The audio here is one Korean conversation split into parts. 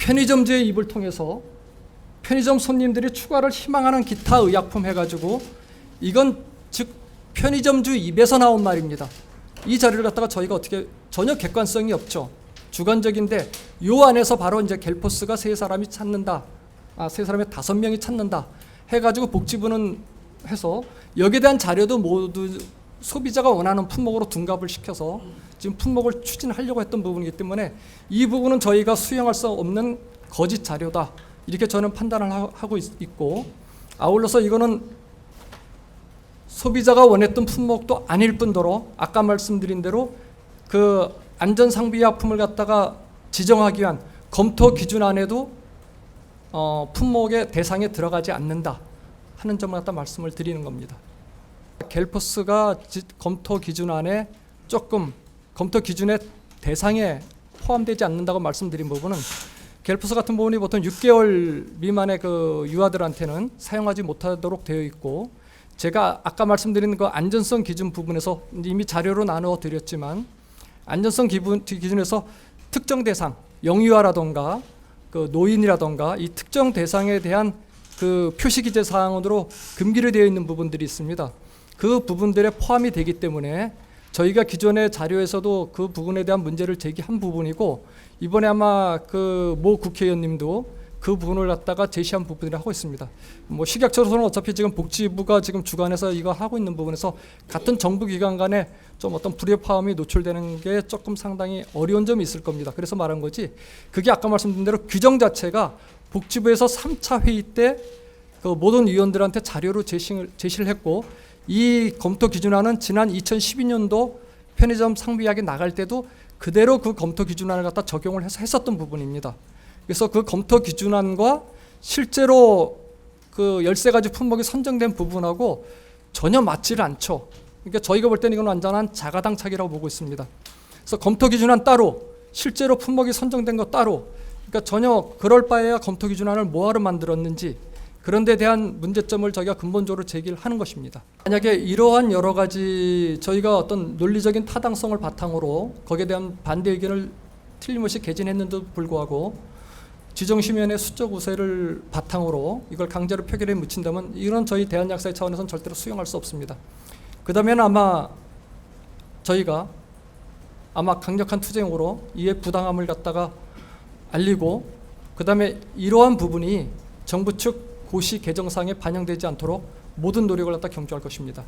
편의점주의 입을 통해서 편의점 손님들이 추가를 희망하는 기타 의약품 해가지고 이건 즉 편의점주 입에서 나온 말입니다. 이 자료를 갖다가 저희가 어떻게 전혀 객관성이 없죠. 주관적인데 요 안에서 바로 이제 갤포스가 세 사람이 찾는다. 세 사람의 5명이 찾는다. 해가지고 복지부는 해서 여기에 대한 자료도 모두 소비자가 원하는 품목으로 둔갑을 시켜서 지금 품목을 추진하려고 했던 부분이기 때문에 이 부분은 저희가 수용할 수 없는 거짓 자료다. 이렇게 저는 판단을 하고 있고, 아울러서 이거는 소비자가 원했던 품목도 아닐 뿐더러 아까 말씀드린 대로 그 안전상비약품을 갖다가 지정하기 위한 검토 기준 안에도 품목의 대상에 들어가지 않는다 하는 점을 갖다 말씀을 드리는 겁니다. 갤포스가 검토 기준 안에 조금 검토 기준의 대상에 포함되지 않는다고 말씀드린 부분은 갤포스 같은 부분이 보통 6개월 미만의 그 유아들한테는 사용하지 못하도록 되어 있고, 제가 아까 말씀드린 그 안전성 기준 부분에서 이미 자료로 나누어 드렸지만 안전성 기준에서 특정 대상, 영유아라던가 그 노인이라던가 이 특정 대상에 대한 그 표시 기재 사항으로 금기로 되어 있는 부분들이 있습니다. 그 부분들에 포함이 되기 때문에 저희가 기존의 자료에서도 그 부분에 대한 문제를 제기한 부분이고, 이번에 아마 그 모 국회의원님도 그 부분을 갖다가 제시한 부분이라 하고 있습니다. 뭐 식약처로서는 어차피 지금 복지부가 지금 주관해서 이거 하고 있는 부분에서 같은 정부 기관 간에 좀 어떤 불협화음이 노출되는 게 조금 상당히 어려운 점이 있을 겁니다. 그래서 말한 거지, 그게 아까 말씀드린 대로 규정 자체가 복지부에서 3차 회의 때 그 모든 위원들한테 자료로 제시를 했고, 이 검토 기준안은 지난 2012년도 편의점 상비약이 나갈 때도 그대로 그 검토 기준안을 갖다 적용을 해서 했었던 부분입니다. 그래서 그 검토 기준안과 실제로 그 13가지 품목이 선정된 부분하고 전혀 맞지를 않죠. 그러니까 저희가 볼 때는 이건 완전한 자가당착이라고 보고 있습니다. 그래서 검토 기준안 따로, 실제로 품목이 선정된 거 따로, 그러니까 전혀 그럴 바에야 검토 기준안을 뭐하러 만들었는지, 그런 데 대한 문제점을 저희가 근본적으로 제기를 하는 것입니다. 만약에 이러한 여러 가지 저희가 어떤 논리적인 타당성을 바탕으로 거기에 대한 반대 의견을 틀림없이 개진했는데도 불구하고 지정심의원의 수적 우세를 바탕으로 이걸 강제로 표결에 묻힌다면 이런 저희 대한약사회 차원에서는 절대로 수용할 수 없습니다. 그 다음에는 저희가 강력한 투쟁으로 이에 부당함을 갖다가 알리고, 그 다음에 이러한 부분이 정부 측 고시 개정사항에 반영되지 않도록 모든 노력을 갖다 경주할 것입니다.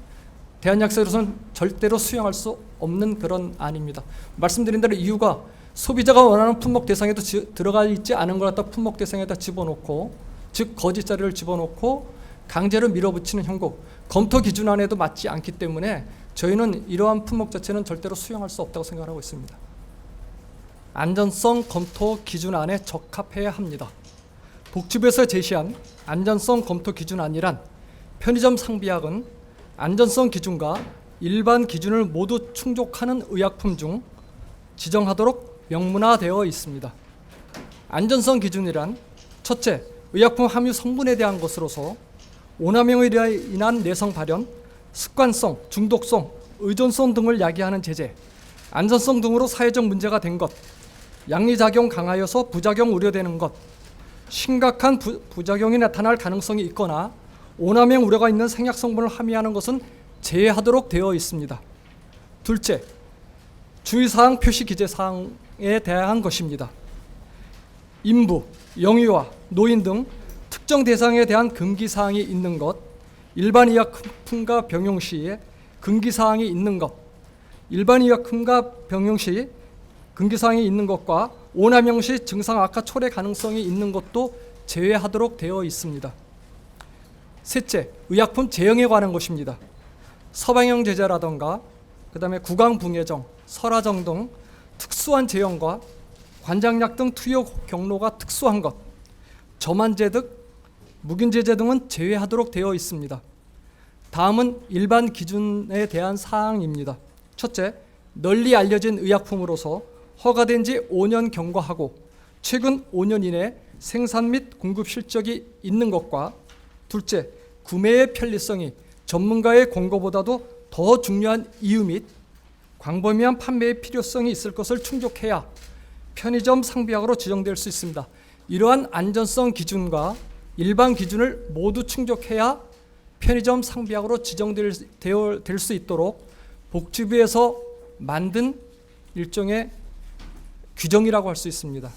대한약사회로서는 절대로 수용할 수 없는 그런 안입니다. 말씀드린 대로 이유가 소비자가 원하는 품목 대상에도 들어가 있지 않은 걸 갖다 품목 대상에다 집어넣고, 즉 거짓 자료를 집어넣고 강제로 밀어붙이는 형국, 검토 기준안에도 맞지 않기 때문에 저희는 이러한 품목 자체는 절대로 수용할 수 없다고 생각하고 있습니다. 안전성 검토 기준안에 적합해야 합니다. 복지부에서 제시한 안전성 검토 기준안이란 편의점 상비약은 안전성 기준과 일반 기준을 모두 충족하는 의약품 중 지정하도록 명문화되어 있습니다. 안전성 기준이란 첫째, 의약품 함유 성분에 대한 것으로서 오남용으로 인한 내성 발현, 습관성, 중독성, 의존성 등을 야기하는 제재, 안전성 등으로 사회적 문제가 된 것, 양리작용 강하여서 부작용 우려되는 것, 심각한 부작용이 나타날 가능성이 있거나 오남용 우려가 있는 생약 성분을 함유하는 것은 제외하도록 되어 있습니다. 둘째, 주의사항 표시 기재사항에 대한 것입니다. 인부, 영유아, 노인 등 특정 대상에 대한 금기사항이 있는 것, 일반 의약품과 병용 시에 금기사항이 있는 것, 일반 의약품과 병용 시 금기사항이 있는 것과 오남용 시 증상 악화 초래 가능성이 있는 것도 제외하도록 되어 있습니다. 셋째, 의약품 제형에 관한 것입니다. 서방형 제제라던가 그 다음에 구강붕해정, 설화정 등 특수한 제형과 관장약 등 투여 경로가 특수한 것, 저만제득, 무균제제 등은 제외하도록 되어 있습니다. 다음은 일반 기준에 대한 사항입니다. 첫째, 널리 알려진 의약품으로서 허가된 지 5년 경과하고 최근 5년 이내 생산 및 공급 실적이 있는 것과, 둘째, 구매의 편리성이 전문가의 권고보다도 더 중요한 이유 및 광범위한 판매의 필요성이 있을 것을 충족해야 편의점 상비약으로 지정될 수 있습니다. 이러한 안전성 기준과 일반 기준을 모두 충족해야 편의점 상비약으로 지정될 수 있도록 복지부에서 만든 일종의 규정이라고 할 수 있습니다.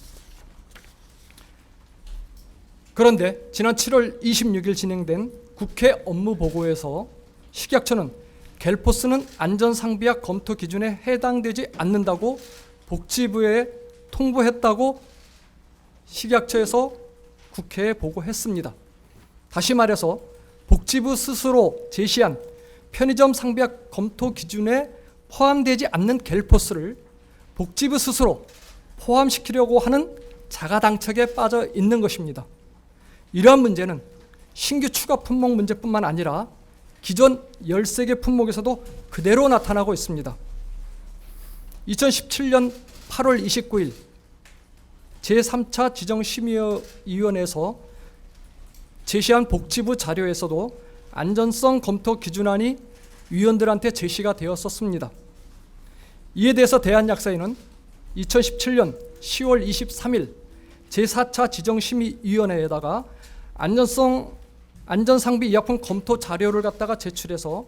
그런데 지난 7월 26일 진행된 국회 업무보고에서 식약처는 갤포스는 안전상비약 검토 기준에 해당되지 않는다고 복지부에 통보했다고 식약처에서 국회에 보고했습니다. 다시 말해서 복지부 스스로 제시한 편의점 상비약 검토 기준에 포함되지 않는 갤포스를 복지부 스스로 포함시키려고 하는 자가당착에 빠져 있는 것입니다. 이러한 문제는 신규 추가 품목 문제뿐만 아니라 기존 13개 품목에서도 그대로 나타나고 있습니다. 2017년 8월 29일 제3차 지정심의위원회에서 제시한 복지부 자료에서도 안전성 검토 기준안이 위원들한테 제시가 되었었습니다. 이에 대해서 대한약사회는 2017년 10월 23일 제4차 지정심의위원회에다가 안전상비 의약품 검토 자료를 갖다가 제출해서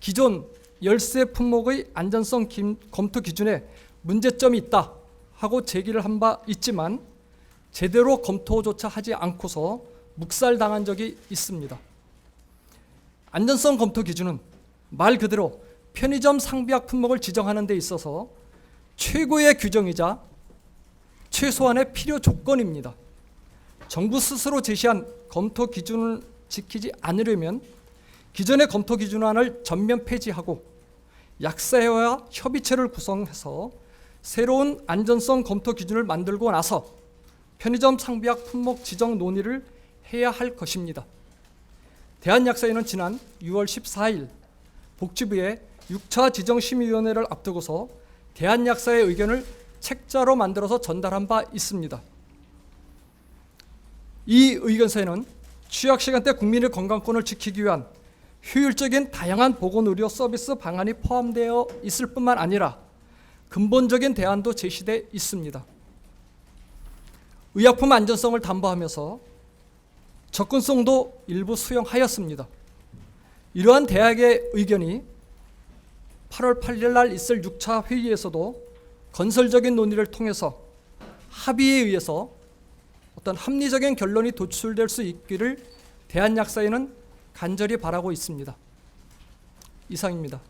기존 13 품목의 안전성 검토 기준에 문제점이 있다 하고 제기를 한 바 있지만 제대로 검토조차 하지 않고서 묵살당한 적이 있습니다. 안전성 검토 기준은 말 그대로 편의점 상비약 품목을 지정하는 데 있어서 최고의 규정이자 최소한의 필요 조건입니다. 정부 스스로 제시한 검토 기준을 지키지 않으려면 기존의 검토 기준안을 전면 폐지하고 약사회와 협의체를 구성해서 새로운 안전성 검토 기준을 만들고 나서 편의점 상비약 품목 지정 논의를 해야 할 것입니다. 대한약사회는 지난 6월 14일 복지부에 6차 지정심의위원회를 앞두고서 대한약사회 의견을 책자로 만들어서 전달한 바 있습니다. 이 의견서에는 취약시간대 국민의 건강권을 지키기 위한 효율적인 다양한 보건의료 서비스 방안이 포함되어 있을 뿐만 아니라 근본적인 대안도 제시되어 있습니다. 의약품 안전성을 담보하면서 접근성도 일부 수용하였습니다. 이러한 대학의 의견이 8월 8일 날 있을 6차 회의에서도 건설적인 논의를 통해서 합의에 의해서 어떤 합리적인 결론이 도출될 수 있기를 대한약사회는 간절히 바라고 있습니다. 이상입니다.